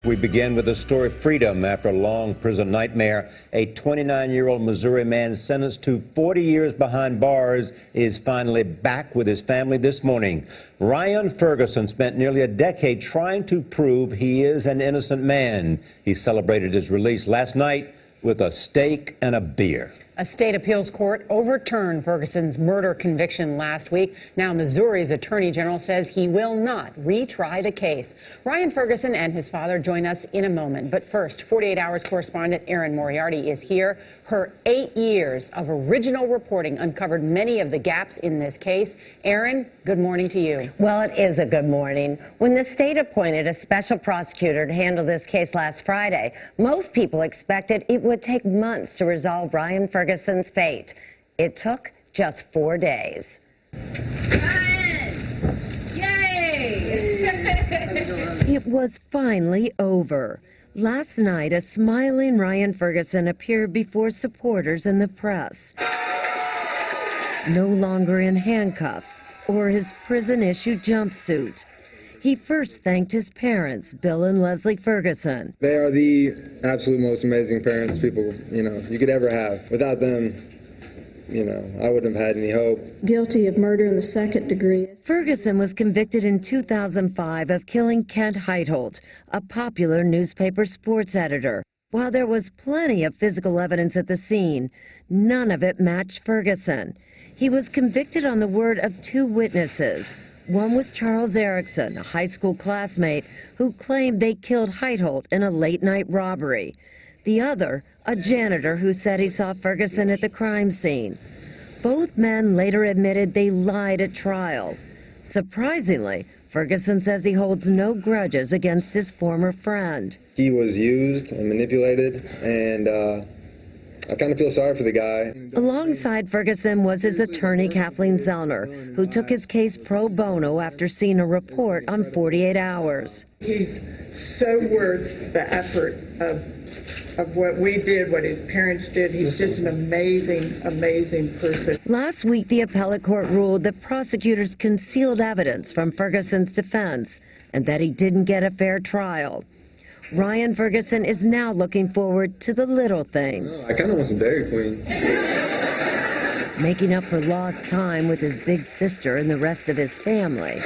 We begin with the story of freedom after a long prison nightmare. A 29-year-old Missouri man sentenced to 40 years behind bars is finally back with his family this morning. Ryan Ferguson spent nearly a decade trying to prove he is an innocent man. He celebrated his release last night with a steak and a beer. A state appeals court overturned Ferguson's murder conviction last week. Now Missouri's attorney general says he will not retry the case. Ryan Ferguson and his father join us in a moment. But first, 48 Hours correspondent Erin Moriarty is here. Her 8 years of original reporting uncovered many of the gaps in this case. Erin, good morning to you. Well, it is a good morning. When the state appointed a special prosecutor to handle this case last Friday, most people expected it would take months to resolve Ryan Ferguson's fate. It took just 4 days. Yay! It was finally over. Last night, a smiling Ryan Ferguson appeared before supporters and the press. No longer in handcuffs or his prison-issued jumpsuit. He first thanked his parents, Bill and Leslie Ferguson. They are the absolute most amazing parents people, you could ever have. Without them, I wouldn't have had any hope. Guilty of murder in the second degree. Ferguson was convicted in 2005 of killing Kent Heitholt, a popular newspaper sports editor. While there was plenty of physical evidence at the scene, none of it matched Ferguson. He was convicted on the word of 2 witnesses. One was Charles Erickson, a high school classmate who claimed they killed Heitholt in a late-night robbery. The other, a janitor who said he saw Ferguson at the crime scene. Both men later admitted they lied at trial. Surprisingly, Ferguson says he holds no grudges against his former friend. He was used and manipulated, and I kind of feel sorry for the guy. Alongside Ferguson was his attorney, Kathleen Zellner, who took his case pro bono after seeing a report on 48 Hours. He's so worth the effort of what we did, what his parents did. He's just an amazing, amazing person. Last week, the appellate court ruled that prosecutors concealed evidence from Ferguson's defense and that he didn't get a fair trial. Ryan Ferguson is now looking forward to the little things. I kind of want some Dairy Queen. Making up for lost time with his big sister and the rest of his family.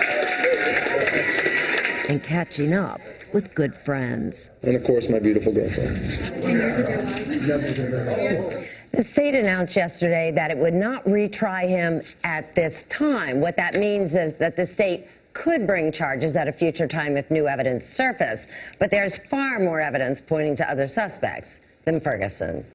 And catching up with good friends. And of course, my beautiful girlfriend. The state announced yesterday that it would not retry him at this time. What that means is that the state could bring charges at a future time if new evidence surfaced. But there's far more evidence pointing to other suspects than Ferguson.